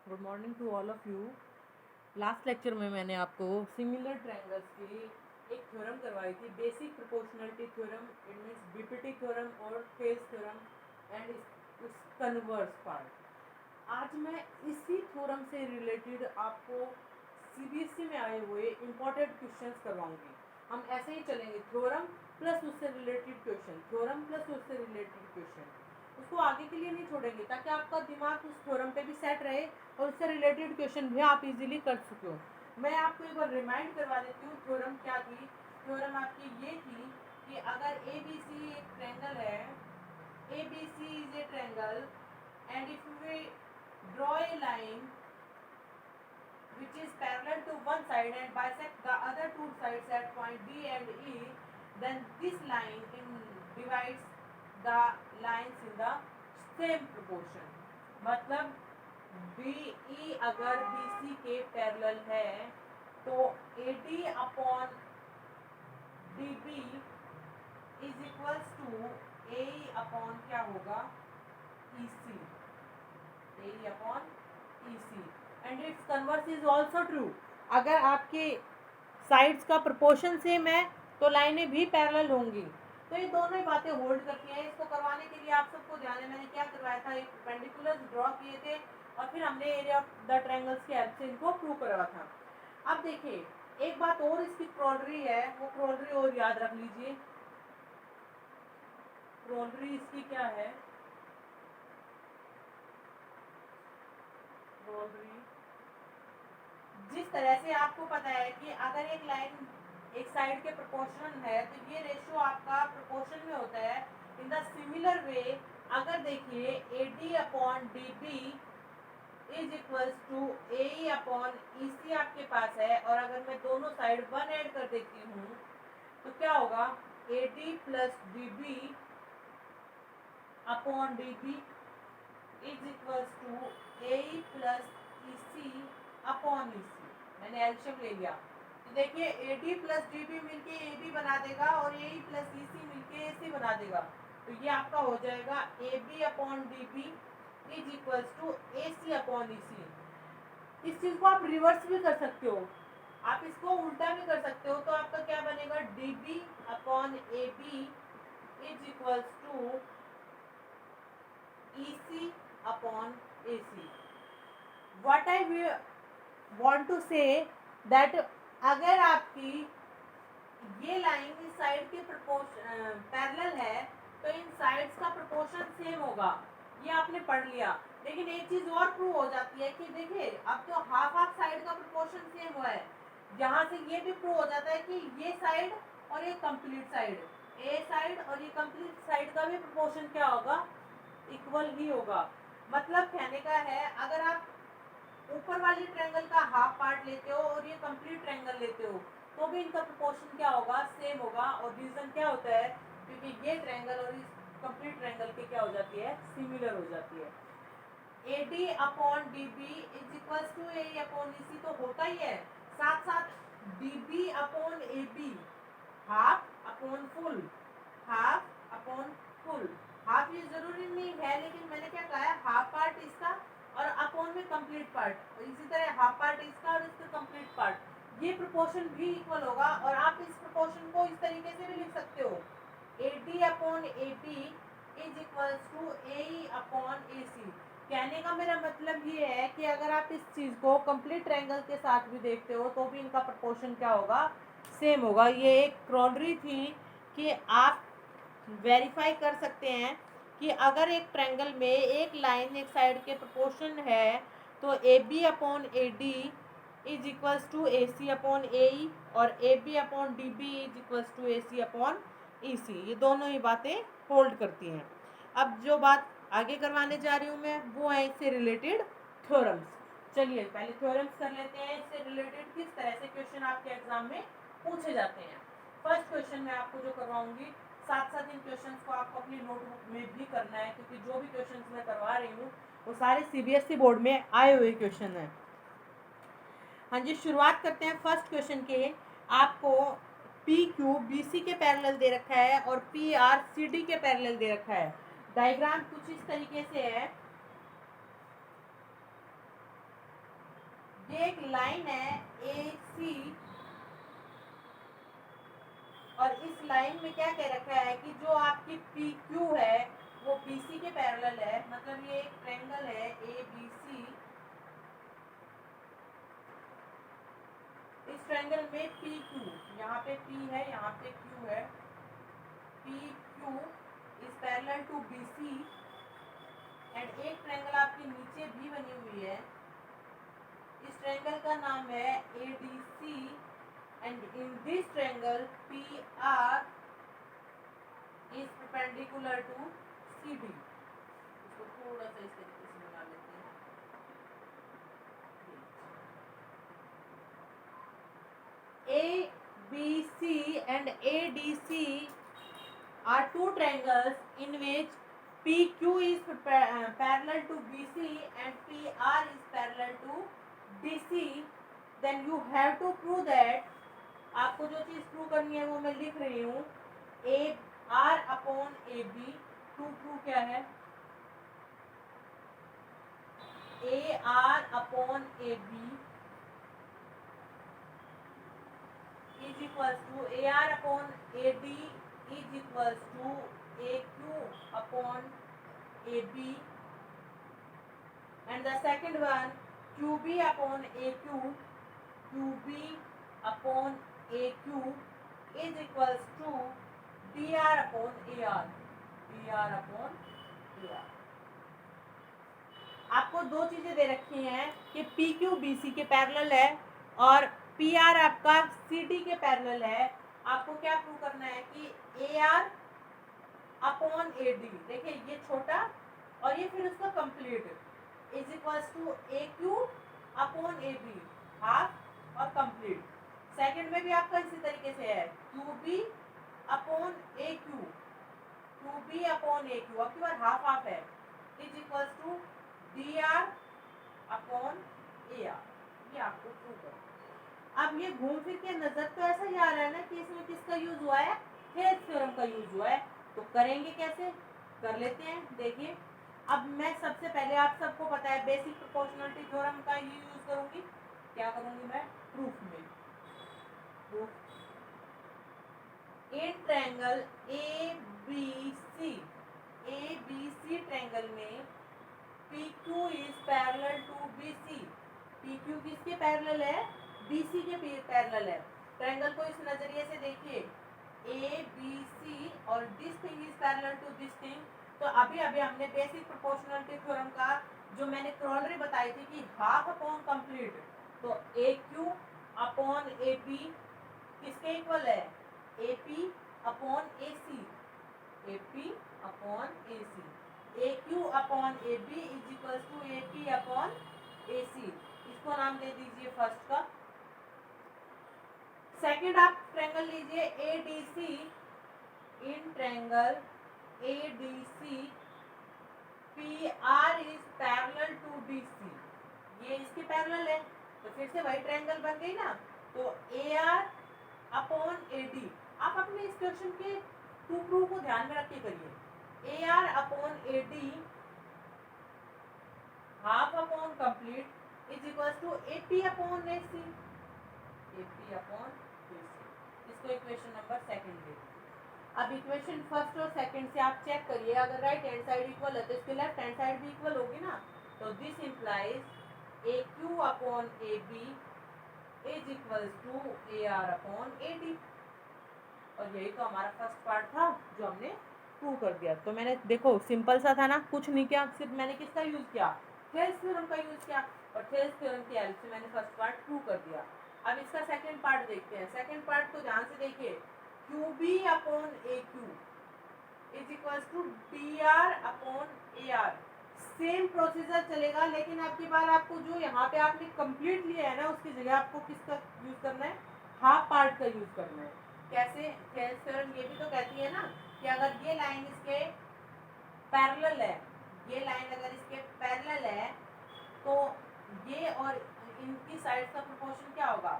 Good morning to all of you. Last lecture में मैंने आपको सिमिलर ट्रायंगल्स की एक थ्योरम करवाई थी, basic proportionality theorem, it means BPT theorem और टेल्स थ्योरम एंड इस कन्वर्स पार्ट। आज मैं इसी थ्योरम से रिलेटेड आपको सीबीएसई में आए हुए इंपॉर्टेंट क्वेश्चंस करवाऊंगी। हम ऐसे ही चलेंगे, थ्योरम प्लस उससे रिलेटेड क्वेश्चन, थ्योरम प्लस उससे रिलेटेड क्वेश्चन, उसको आगे के लिए नहीं छोड़ेंगे ताकि आपका दिमाग उस थ्योरम पे भी सेट रहे और उससे रिलेटेड क्वेश्चन भी आप इजीली कर सको। मैं आपको एक बार रिमाइंड करवा देती हूँ थ्योरम क्या थी। थ्योरम आपकी ये थी कि अगर ए बी सी एक ट्रायंगल है, A B C is a triangle and if we draw a line which is parallel to one side and bisect the other two sides at point B and E, then this line divides the lines in the same proportion. मतलब BE अगर BC के parallel है तो AD upon DB is equals to AE upon क्या होगा, EC, AE upon EC and its converse is also true. अगर आपके sides का प्रोपोर्शन सेम है तो लाइनें भी पैरेलल होंगी। तो ये दोनों ही बातें होल्ड करती हैं। इसको करवाने के लिए आप सबको ध्यान है, मैंने क्या करवाया था, एक परपेंडिकुलर ड्रॉ किए थे और फिर हमने एरिया ऑफ द ट्रायंगल्स की हेल्प से इनको प्रूव करवा था। अब देखिए एक बात और इसकी क्रोलरी है, वो क्रोलरी और याद रख लीजिए। क्रोलरी इसकी क्या है, क्रोलरी जिस तरह से आपको पता है कि अगर एक लाइन एक साइड के प्रोपोर्शन है तो ये रेशियो आपका प्रोपोर्शन में होता है। इन द सिमिलर वे अगर देखिए AD upon DB is equals to AE upon EC आपके पास है और अगर मैं दोनों साइड 1 ऐड कर देती हूँ तो क्या होगा, AD plus DB upon DB is equals to AE plus EC upon EC। मैंने एलशियम ले लिया तो देखिए AD प्लस DB मिलके AB बना देगा और AE प्लस EC मिलके AC बना देगा। तो ये आपका हो जाएगा AB upon DB is equals to AC upon EC। इस चीज को आप रिवर्स भी कर सकते हो, आप इसको उल्टा भी कर सकते हो। तो आपका क्या बनेगा, DB upon AB is equals to EC upon AC. What I want to say that अगर आपकी ये लाइन इस साइड के पैरेलल है तो इन साइड्स का प्रोपोर्शन सेम होगा, ये आपने पढ़ लिया। लेकिन एक चीज और प्रूव हो जाती है कि देखिए अब तो हाफ हाफ साइड का प्रोपोर्शन सेम हुआ है, यहाँ से ये भी प्रूव हो जाता है कि ये साइड और ये कंप्लीट साइड, ए साइड और ये कंप्लीट साइड का भी प्रोपोर्शन क्या होगा, इक्वल ही होगा। मतलब कहने का है अगर आप ऊपर वाली ट्रायंगल का हाफ पार्ट लेते हो और ये कंप्लीट ट्रायंगल लेते हो तो भी इनका प्रोपोर्शन क्या होगा, सेम होगा। और रीजन क्या होता है, क्योंकि ये ट्रायंगल और इस कंप्लीट ट्रायंगल की क्या हो जाती है, सिमिलर हो जाती है। AD upon DB is equals to AE upon EC तो होता ही है, साथ साथ DB upon AB half upon full, half upon full. Half ये जरूरी नहीं है लेकिन मैंने क्या कहा है, हाफ पार्ट इसका और अपॉन में कंप्लीट पार्ट, इसी तरह हाफ पार्ट इसका और इसका कंप्लीट पार्ट, ये प्रोपोर्शन भी इक्वल होगा। और आप इस प्रोपोर्शन को इस तरीके से भी लिख सकते हो, AD upon AB is equals to AE upon AC। कहने का मेरा मतलब ये है कि अगर आप इस चीज को कंप्लीट ट्रायंगल के साथ भी देखते हो तो भी इनका प्रोपोर्शन क्या होगा, सेम होगा। ये एक क्रोलरी थी कि आप वेरीफाई कर सकते हैं कि अगर एक ट्रायंगल में एक लाइन एक साइड के प्रोपोर्शन है तो AB upon AD is equals to AC upon AE और AB upon DB is equals to AC upon EC। ये दोनों ही बातें होल्ड करती हैं। अब जो बात आगे करवाने जा रही हूँ मैं वो है इससे रिलेटेड थ्योरम्स। चलिए पहले थ्योरम्स कर लेते हैं, इससे रिलेटेड किस तरह से क्वेश्चन आपके एग्जाम में पूछे जाते हैं। फर्स्ट क्वेश्चन मैं आपको जो करवाऊंगी, साथ साथ इन क्वेश्चंस को आपको अपनी नोटबुक में भी करना है क्योंकि जो भी क्वेश्चंस मैं करवा रही हूँ वो सारे सीबीएसई बोर्ड में आए हुए क्वेश्चन हैं। हाँ जी, शुरुआत करते हैं फर्स्ट क्वेश्चन के। आपको पी क्यू बी सी के पैरेलल दे रखा है और पी आर सी डी के पैरेलल दे रखा है। डायग्राम कुछ इस तरीके से है। ये एक लाइन है ए सी, और इस लाइन में क्या कह रखा है कि जो आपकी पी क्यू है वो बी सी के पैरेलल है, मतलब ये एक ट्रायंगल है ए बी सी। इस ट्रायंगल में पी क्यू, यहाँ पे पी है यहाँ पे क्यू है, P Q is parallel to B C, and एक ट्रायंगल आपकी नीचे भी बनी हुई है, इस ट्रायंगल का नाम है A D C, and in this triangle PR is perpendicular to CD। इसको थोड़ा सा इस तरीके से बना लेते हैं। ABC and ADC are two triangles in which PQ is parallel to BC and PR is parallel to DC। Then you have to prove that, आपको जो चीज प्रूव करनी है वो मैं लिख रही हूँ, A R upon A B. Prove क्या है, A R upon A B is equals to A R upon A D is equals to A Q upon A B, and the second one Q B upon A Q, Q B upon A Q is equals to dr upon ar, dr upon ar। आपको दो चीजें दे रखी हैं कि P Q B C के parallel है और P R आपका सी डी के पैरेलल है। आपको क्या प्रूव करना है कि A R upon A D, देखिए ये छोटा और ये फिर उसका complete is equals to A Q upon A B, half और कंप्लीट। सेकंड में भी आपका इसी तरीके से है, Q B upon A Q, Q B upon A Q, अब की बार हाफ हाफ है, is equals to D R upon A R. ये आपको प्रूव करना। अब ये घूम फिर के नजर तो ऐसा ही आ रहा है ना कि इसमें किसका यूज हुआ है, हेल्थ थ्योरम का यूज हुआ है। तो करेंगे कैसे, कर लेते हैं। देखिए अब मैं सबसे पहले, आप सबको पता है बेसिक प्रोपोर्शनलिटी थ्योरम का ही यूज करूंगी। क्या करूंगी मैं, प्रूफ में। In triangle A B C triangle में P Q is parallel to B C. P Q किसके पैरेलल है, बी सी के पैरेलल है। ट्रायंगल को इस नजरिए से देखिए, ए बी सी और this thing is parallel to this thing. तो अभी हमने बेसिक प्रोपोर्शनलिटी थ्योरम का जो मैंने क्रॉलरी बताई थी कि हाफ अपॉन कंप्लीट, तो A Q upon A B किसके इक्वल है, A P upon A C, A P upon A C. A Q upon A B is equal to A P upon A C. इसको नाम दे दीजिए first का। Second आप triangle लीजिए A D C. In triangle A D C P R is parallel to D C, ये इसके parallel है, तो फिर से वही ट्रायंगल बन गई ना। तो ए आर अपॉन ए डी, आप अपने इस क्वेश्चन के टू प्रूफ को ध्यान में रख के करिए। A R upon A D half upon complete is equal to A P upon A C, A P upon A C. इसको इक्वेशन नंबर सेकंड दे दीजिए। अब इक्वेशन फर्स्ट और सेकंड से आप चेक करिए, अगर राइट हैंड साइड इक्वल है तो इसके लेफ्ट हैंड साइड भी इक्वल होगी ना। तो this implies A Q upon A B is equals to A R upon A D. और यही तो हमारा फर्स्ट पार्ट था जो हमने प्रूव कर दिया। तो मैंने देखो सिंपल सा था ना, कुछ नहीं किया, सिर्फ मैंने किसका यूज किया, थेल्स थ्योरम का यूज किया, और थेल्स थ्योरम की हेल्प से मैंने फर्स्ट पार्ट प्रूव कर दिया। अब इसका सेकंड पार्ट देखते हैं। सेकंड पार्ट को ध्यान से देखिए, Q B upon A Q is equals to D R upon A R. Same procedure चलेगा, लेकिन अब की बार आपको जो यहाँ पे आपने कंप्लीट लिया है ना, उसकी जगह आपको किसका यूज करना है, हाफ पार्ट का यूज करना है। कैसे, थेल्स थ्योरम ये भी तो कहती है ना कि अगर ये लाइन इसके पैरेलल है, ये लाइन अगर इसके पैरेलल है तो ये और इनकी साइड का प्रोपोर्शन क्या होगा,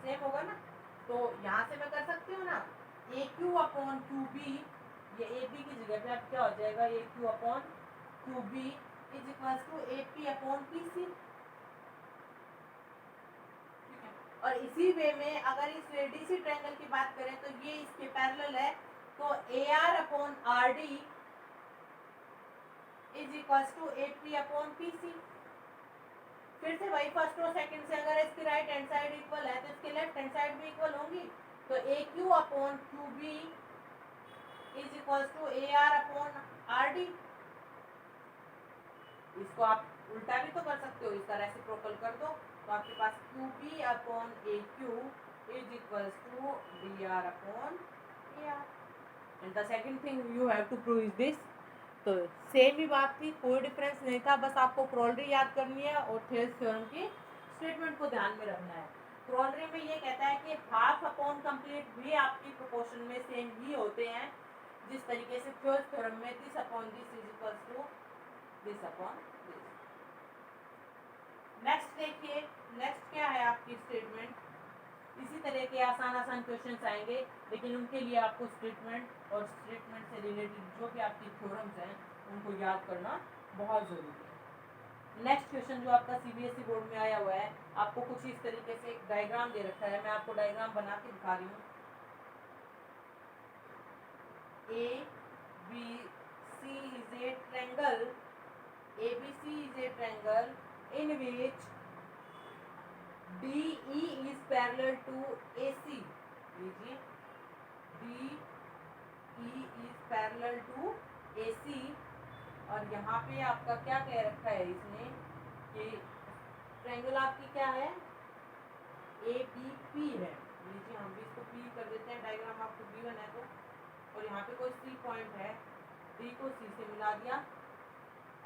सेम होगा ना। तो यहाँ से मैं कर सकती हूँ ना, ए क्यू अपॉन क्यू बी, ये ए बी की जगह पे अब क्या हो जाएगा, A Q upon Q B is equals to A P upon P C. और इसी वे में अगर इस डीसी ट्रायंगल की बात करें तो ये इसके पैरेलल है, तो AR upon RD is equals to AP upon PC। फिर से वही फर्स्ट और सेकंड से, अगर इसकी राइट हैंड साइड इक्वल है तो इसकी लेफ्ट हैंड साइड भी इक्वल होंगी, तो AQ upon QB is equals to AR upon RD। इसको आप उल्टा भी तो कर सकते हो, इसका रेसिप्रोकल कर दो, तो आपके पास QB upon AQ is equals to DR upon AR। And the second thing you have to prove is this. तो सेम ही बात थी, कोई डिफरेंस नहीं था, बस आपको क्रोलरी याद करनी है और थेल्स थ्योरम की स्टेटमेंट को ध्यान में रखना है। क्रोलरी में ये कहता है कि हाफ अपॉन कंप्लीट भी आपकी प्रोपोर्शन में सेम ही होते हैं, जिस तरीके से थेल्स थ्योरम में this upon this is equals to this upon this. Next देखिए, नेक्स्ट क्या है आपकी स्टेटमेंट। इसी तरह के आसान क्वेश्चंस आएंगे, लेकिन उनके लिए आपको स्टेटमेंट और स्टेटमेंट से रिलेटेड जो भी आपकी थ्योरम्स हैं उनको याद करना बहुत ज़रूरी है। नेक्स्ट क्वेश्चन जो आपका CBSE बोर्ड में आया हुआ है, आपको कुछ इस तरीके से एक डायग्राम दे रखा है, मैं आपको डायग्राम बना के दिखा रही हूँ। ABC is a triangle, ABC is a triangle in which DE is parallel to AC। लीजिए, DE is parallel to AC, और यहाँ पे आपका क्या कह रखा है इसने कि ट्रायंगल आपकी क्या है, ABP है। लीजिए, हम भी इसको P कर देते हैं, डायग्राम आपको गिवन है तो, और यहाँ पे कोई C पॉइंट है, D को C से मिला दिया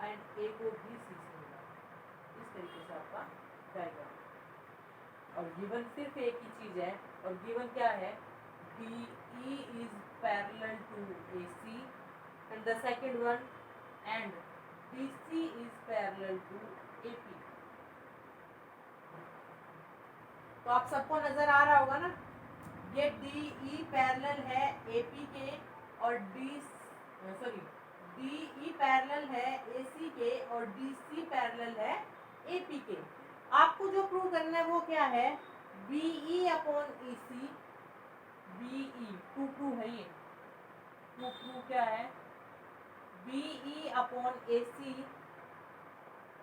एंड A को भी C से मिला दिया। इस तरीके से आपका डायग्राम, और गिवन सिर्फ एक ही चीज है, और गिवन क्या है, DE is parallel to AC and the second one and DC is parallel to AP। तो आप सबको नजर आ रहा होगा ना, ये DE पैरेलल है AP के और DE पैरेलल है AC के और DC पैरेलल है AP के। आपको जो प्रूव करना है वो क्या है, BE upon EC, BE to prove है, ये टू प्रूव क्या है, BE upon AC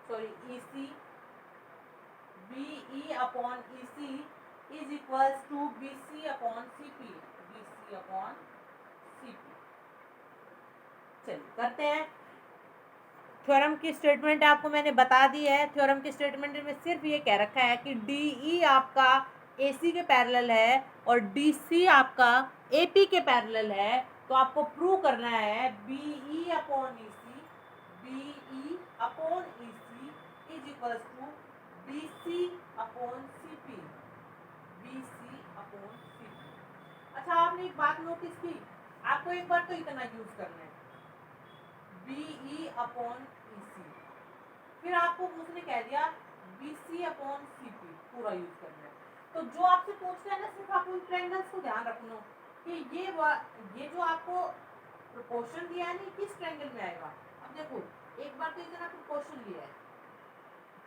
sorry EC, BE upon EC is equals to BC upon CP, BC upon CP। चलिए करते हैं। थ्योरम की स्टेटमेंट आपको मैंने बता दी है। थ्योरम की स्टेटमेंट में सिर्फ ये कह रखा है कि DE आपका AC के पैरेलल है और DC आपका AP के पैरेलल है, तो आपको प्रूव करना है BE upon EC, BE upon EC is equals to BC upon CP, BC upon CP। अच्छा, आपने एक बात नोटिस की, आपको एक बार तो इतना यूज करना है, BE अपॉन EC, फिर आपको उसने कह दिया BC अपॉन CP पूरा यूज करना है। तो जो आपसे पूछते हैं ना, सिर्फ आप उन ट्रायंगल्स को ध्यान रखना कि ये जो आपको प्रोपोर्शन दिया है ना, किस ट्रायंगल में आएगा। अब देखो, एक बार तो इतना प्रोपोर्शन लिया है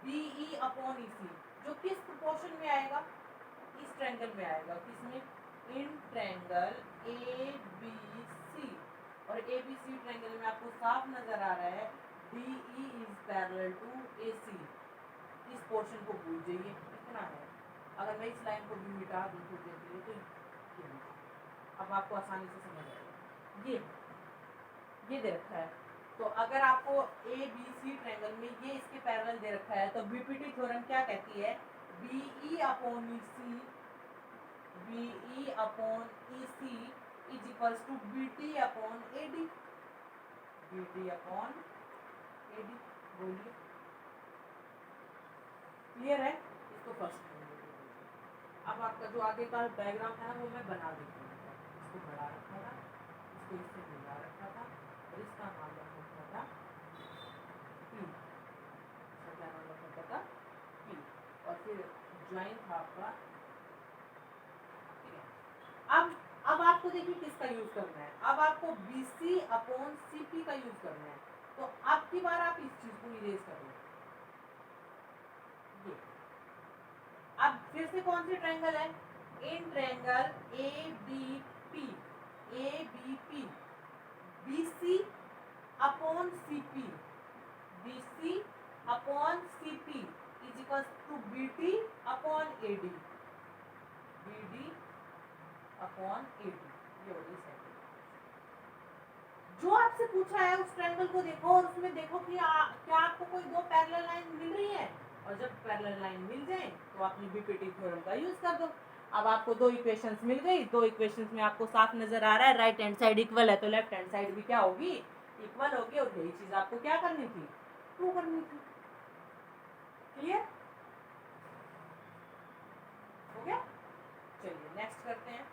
BE अपॉन EC, जो किस प्रोपोर्शन में आएगा, इस ट्रायंगल में आएगा, किसमें, इन ट्रायंगल ABC, और ABC ट्रायंगल में आपको साफ नजर आ रहा है DE is parallel to AC। इस पोर्शन को भूल जाइए, इतना है। अगर मैं इस लाइन को भी मिटा दूं तो देखिए, तो अब आपको आसानी से समझ आएगा। ये दे रखा है, तो अगर आपको ABC ट्रायंगल में ये इसके पैरेलल दे रखा है, तो BPT थ्योरम क्या कहती है, BE upon EC, BE upon EC is equals to BT upon AD, BT upon AD। बोलिए, क्लियर है? इसको फर्स्ट। अब आपका जो आगे का डायग्राम है वो मैं बना देती हूँ। इसको बढ़ा रखा था, इसको इससे मिला रखा था, और इसका नाम रखा था P, इसका क्या नाम रखा था P, और फिर ज्वाइन था आपका। अब आपको देखिए किसका यूज करना है, अब आपको BC अपॉन CP का यूज करना है। तो अब की बार आप इस चीज को इरेज कर लो। अब फिर से कौन सी ट्रायंगल है? In triangle A B P, A B P, B C upon C P, B C upon C P is equal to B T upon A D, B D upon A D. ये होगी second. जो आपसे पूछा है उस triangle को देखो और उसमें देखो कि क्या आपको कोई दो पैरेलल लाइन मिल रही है, और जब पैरेलल लाइन मिल जाए तो आपने बीपीटी थ्योरम का यूज कर दो। अब आपको दो इक्वेशंस मिल गई, दो इक्वेशंस में आपको साफ नजर आ रहा है राइट हैंड साइड इक्वल है तो लेफ्ट हैंड साइड भी क्या होगी? इक्वल होगी। और यही चीज आपको क्या करनी थी? प्रूव करनी थी। क्लियर हो गया? चलिए नेक्स्ट करते हैं।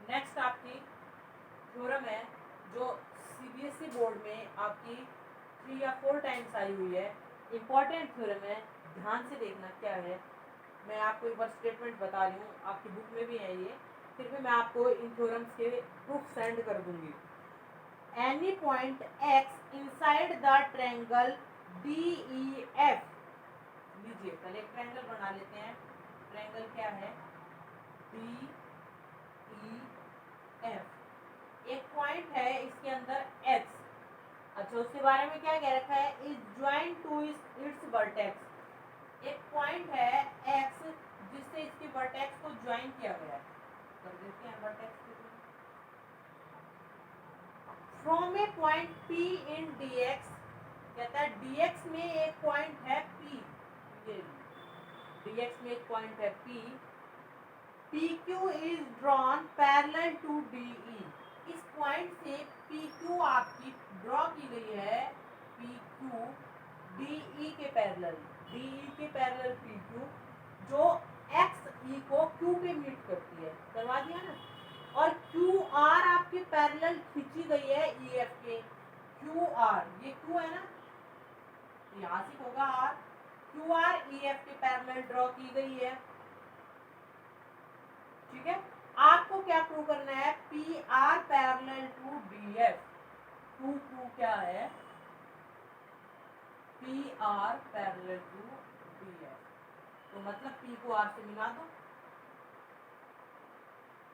नेक्स्ट आपकी थ्योरम है जो सीबीएसई बोर्ड में आपकी 3 या 4 टाइम्स आई हुई है। इंपॉर्टेंट थ्योरम है, ध्यान से देखना क्या है। मैं आपको एक बार स्टेटमेंट बता रही हूँ, आपकी बुक में भी है ये, फिर भी मैं आपको इन थ्योरम्स के प्रूफ सेंड कर दूंगी। Any point x inside the triangle DEF, लीजिए पहले एक ट्रायंगल बना लेते हैं। ट्रायंगल क्या है? DEF। एक पॉइंट है इसके अंदर x। अच्छा, उसके बारे में क्या कह रखा है? Is join to its vertex. एक पॉइंट है x जिससे इसके वर्टेक्स को ज्वाइन किया गया है। कर देते हैं वर्टेक्स को। From A point P in dx, कहता है dx में एक पॉइंट है P, ये dx में एक पॉइंट है P, PQ is drawn parallel to DE। इस पॉइंट से PQ आपकी ड्रॉ की गई है, PQ DE के पैरेलल, DE के पैरेलल PQ, जो XE को Q पे मीट करती है। करवा दिया ना? और QR आपके पैरेलल खींची गई है EF के। QR ये Q है ना, यहाँ से होगा R। QR EF के पैरेलल ड्रॉ की गई है। ठीक है, आपको क्या प्रूव करना है? PR parallel to DF। Prove क्या है? PR parallel to DF। तो मतलब P को R से मिला दो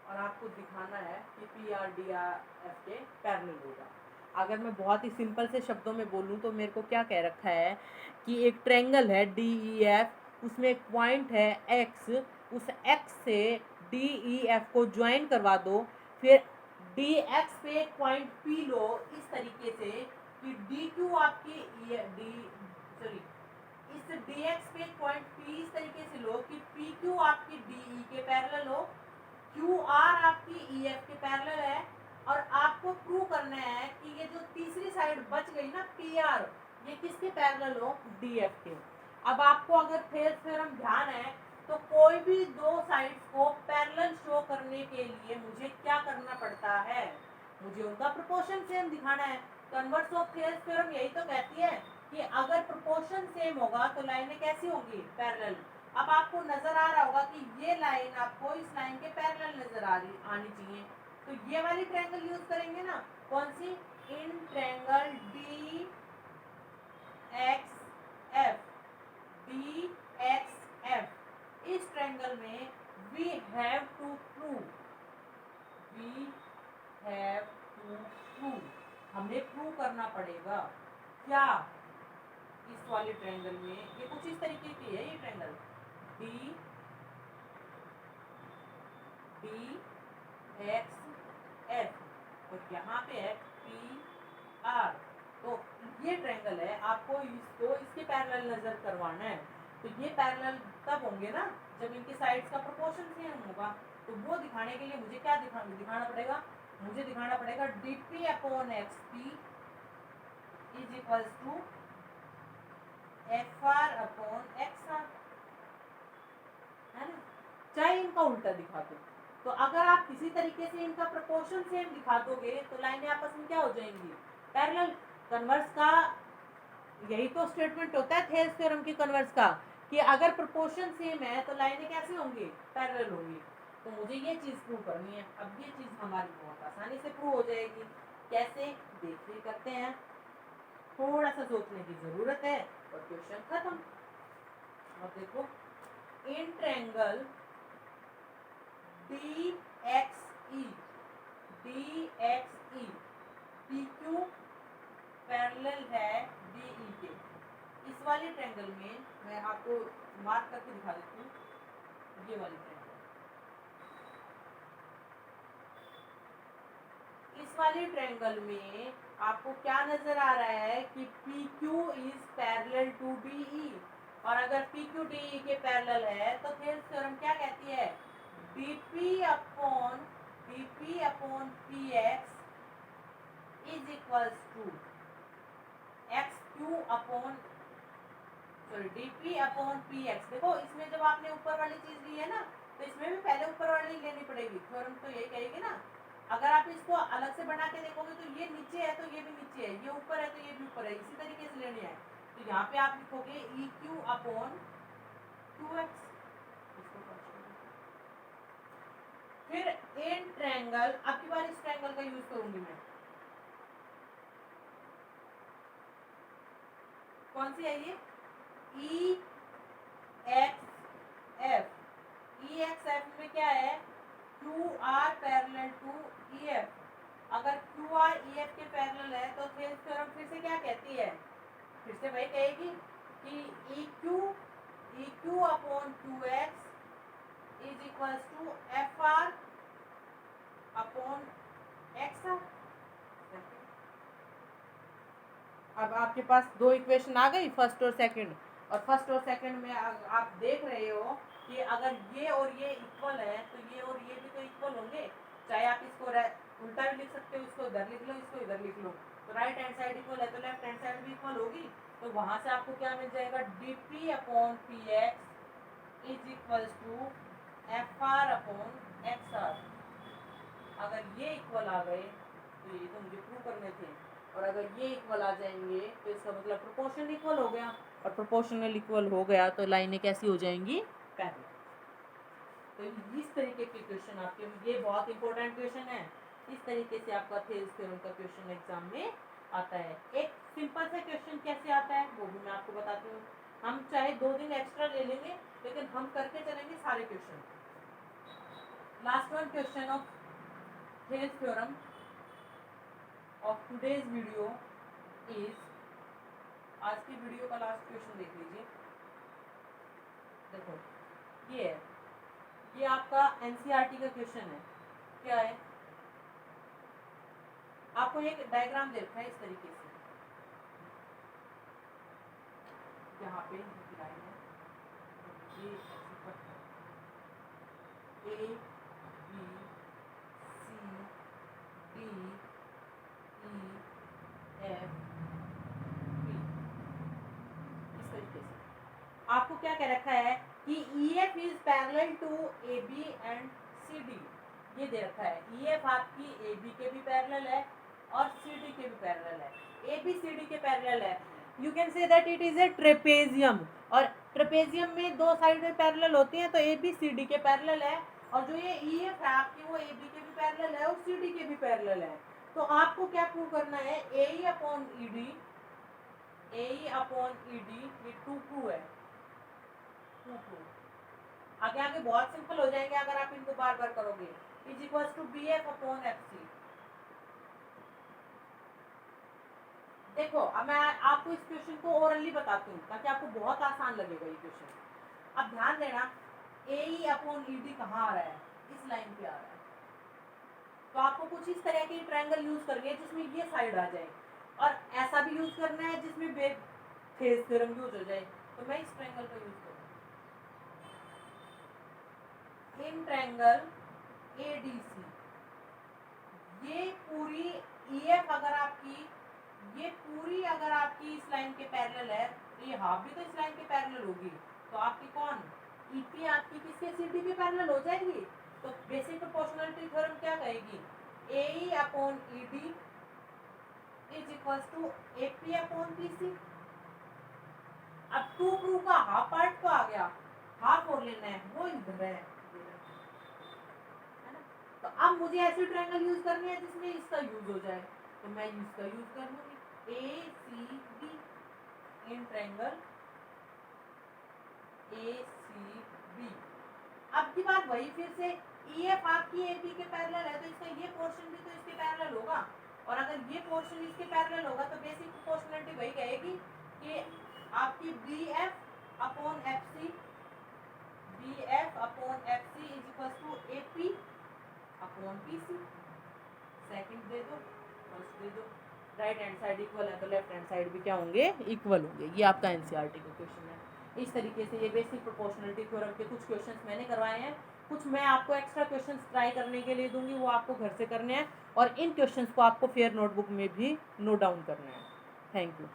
और आपको दिखाना है कि PR DF के पैरेलल होगा। अगर मैं बहुत ही सिंपल से शब्दों में बोलूँ तो मेरे को क्या कह रखा है कि एक ट्रायंगल है DEF, उसमें एक पॉइंट है X, उस X से DEF को ज्वाइन करवा दो, फिर DX पे एक पॉइंट P लो इस तरीके से कि DQ आपकी इस DX पे एक पॉइंट P इस तरीके से लो कि PQ आपकी DE के पैरेलल हो, QR आपकी EF के पैरेलल है, और आपको प्रूव करना है कि ये जो तीसरी साइड बच गई ना PR, ये किसके पैरेलल हो? DF के। अब आपको अगर थेल्स थ्योरम ध्यान है तो कोई भी दो साइड्स को पैरेलल शो करने के लिए मुझे क्या करना पड़ता है? मुझे उनका प्रोपोर्शन सेम दिखाना है। कन्वर्स ऑफ थेल्स थ्योरम यही तो कहती है कि अगर प्रोपोर्शन सेम होगा तो लाइनें कैसी होंगी? पैरेलल। अब आपको नजर आ रहा होगा कि ये लाइन आपको इस लाइन के पैरेलल नजर आनी चाहिए, तो ये वाली ट्रायंगल यूज करेंगे ना। कौन सी? In triangle DXF। इस ट्रायंगल में we have to prove, हमें प्रूव करना पड़ेगा क्या? इस वाले ट्रायंगल में ये कुछ इस तरीके की है, ये ट्रायंगल DXF और यहाँ पे है PR। तो ये ट्रायंगल है, आपको इसको इसके पैरेलल नजर करवाना है। तो ये पैरेलल तब होंगे ना जब इनके साइड्स का प्रोपोर्शन सेम होगा। तो वो दिखाने के लिए मुझे क्या दिखाना पड़ेगा? मुझे दिखाना पड़ेगा DP upon XP is equals to FR upon XR, है ना? चाहे इनका उल्टा दिखा दो, तो अगर आप किसी तरीके से इनका प्रोपोर्शन सेम दिखा दोगे तो लाइनें आपस में क्या हो जाएंगी? पैरेलल। कन्वर्स का यही तो स्टेटमेंट होता है थेल्स थ्योरम की कन्वर्स का, कि अगर प्रोपोर्शन सेम है तो लाइनें कैसे होंगी? पैरेलल होंगी। तो मुझे ये चीज प्रूव करनी है। अब ये चीज हमारी बहुत आसानी से प्रूव हो जाएगी। कैसे? देखिए करते हैं, थोड़ा सा सोचने की जरूरत है और क्वेश्चन खत्म। अब देखो, in triangle D x E P Q parallel है डी ई के। इस वाले ट्रायंगल में मैं आपको मार्क करके दिखा देती हूँ, ये वाली ट्रायंगल, इस वाले ट्रायंगल में आपको क्या नजर आ रहा है कि P Q is parallel to D E, और अगर पी क्यू डी ई के पैरेलल है तो फिर थ्योरम क्या कहती है, D P upon P X is equals to X Q upon D P upon P X. देखो इसमें जब आपने ऊपर वाली चीज ली है ना, तो इसमें भी पहले ऊपर वाली लेनी पड़ेगी। थ्योरम तो यही कहेगी ना, अगर आप इसको अलग से बना के देखोगे तो ये नीचे है तो ये भी नीचे है, ये ऊपर है तो ये भी ऊपर है, इसी तरीके से लेनी है। तो यहाँ पे आप लिखोगे ई क्यू अपॉन टू एक्स। फिर इन ट्रायंगल, अब की बार इस ट्रायंगल का यूज करूंगी मैं, कौन सी है ये, ई एक्स एफ में क्या है, Q R parallel to E F. अगर क्यू आर ई एफ के पैरेलल है तो फिर थ्योरम फिर से क्या कहती है, फिर से वही कहेगी कि E Q upon Q X is equals to F R upon X R. अब आपके पास दो इक्वेशन आ गई, फर्स्ट और सेकंड, और फर्स्ट और सेकंड में आप देख रहे हो कि अगर ये और ये इक्वल है तो ये और ये भी तो इक्वल होंगे। चाहे आप इसको उल्टा भी लिख सकते हो, इसको इधर लिख लो, इसको इधर लिख लो, तो राइट हैंड साइड इक्वल है तो लेफ्ट हैंड साइड भी इक्वल होगी। तो वहां से आपको क्या मिल जाएगा, D P upon P X is equals to F R upon X R. अगर ये इक्वल आ गए तो ये तो मुझे प्रूव करने थे, और अगर ये इक्वल आ जाएंगे तो इसका मतलब प्रोपोर्शनल इक्वल हो गया, और प्रोपोर्शनल इक्वल हो गया तो लाइनें कैसी हो जाएंगी, पैरेलल। तो इस तरीके के क्वेश्चन आपके, ये बहुत इंपॉर्टेंट क्वेश्चन है, इस तरीके से आपका थेल्स थ्योरम का क्वेश्चन एग्जाम में आता है। एक सिंपल सा क्वेश्चन कैसे आता है वो भी मैं आपको बताती हूँ। हम चाहे 2 दिन एक्स्ट्रा ले लेंगे, लेकिन हम करके चलेंगे सारे question. Last one question of Thales theorem of today's video is, आज की वीडियो का लास्ट क्वेश्चन देख लीजिए। देखो ये है, ये आपका एनसीईआरटी का क्वेश्चन है। क्या है, आपको एक डायग्राम दे रखा है इस तरीके से, यहाँ पे लाइन है, ये A B C D F P, इस तरीके से आपको क्या कह रखा है कि E F is parallel to A B and C D. ये दे रखा है ई एफ आपकी ए बी के भी पैरेलल है और सी डी के भी पैरेलल है, ए बी सी डी के पैरेलल है। You can say that it is a trapezium, और ट्रेपेजियम में दो साइड में पैरेलल होती हैं, तो ए बी सी डी के पैरेलल है, और जो ये ई एफ है आपकी वो ए बी के भी पैरेलल है और सी डी के भी पैरेलल है। तो आपको क्या प्रूव करना है, ए ई अपॉन ई डी, ए ई अपॉन ई डी, ये टू प्रूव है, टू प्रूव। आगे आगे बहुत सिंपल हो जाएंगे अगर आप इनको बार बार करोगे। Is equals to B F upon F C. देखो अब मैं आपको इस क्वेश्चन को ओरली बताती हूँ ताकि आपको बहुत आसान लगेगा ये क्वेश्चन। अब ध्यान देना, ए ई अपॉन ई डी कहाँ आ रहा है, इस लाइन पे आ रहा है। तो आपको कुछ इस तरह की ट्रायंगल यूज करनी है जिसमें ये साइड आ जाए, और ऐसा भी यूज करना है जिसमें थेल्स थ्योरम यूज हो जाए। तो मैं इस ट्रायंगल का यूज करूँगा, इन ट्रायंगल ए डी सी, ये पूरी ई एफ अगर आपकी, ये पूरी अगर आपकी इस लाइन के पैरेलल है तो ये हाफ भी तो इस लाइन के पैरेलल होगी, तो आपकी कौन ईपी आपकी किसके सीडी के पैरेलल हो जाएगी। तो बेसिक प्रोपोर्शनलिटी थ्योरम क्या कहेगी, A E upon E D is equals to A P upon P C. अब टू प्रूव का हाफ पार्ट तो आ गया, हाफ और लेना है वो इधर है ना। तो अब मुझे ऐसी ट्रायंगल यूज करनी है जिसमें इसका यूज हो जाए, तो मैं इसका यूज कर लूंगी, A C D in triangle ACB। अब की बात वही फिर से EF आपकी AB के पैरेलल है तो इसका ये पोर्शन भी तो इसके पैरेलल होगा, और अगर ये पोर्शन इसके पैरेलल होगा तो बेसिक प्रोपोर्शनलिटी वही कहेगी कि आपकी BF upon FC is equal to AP upon PC। Second दे दो, फर्स्ट दे दो, राइट हैंड साइड इक्वल है तो लेफ्ट हैंड साइड भी क्या होंगे, इक्वल होंगे। ये आपका एनसीईआरटी का क्वेश्चन है। इस तरीके से ये बेसिक प्रोपोर्शनलिटी थ्योरम के कुछ क्वेश्चंस मैंने करवाए हैं, कुछ मैं आपको एक्स्ट्रा क्वेश्चंस ट्राई करने के लिए दूंगी, वो आपको घर से करने हैं, और इन क्वेश्चंस को आपको फेयर नोटबुक में भी नोट डाउन करना है। Thank you.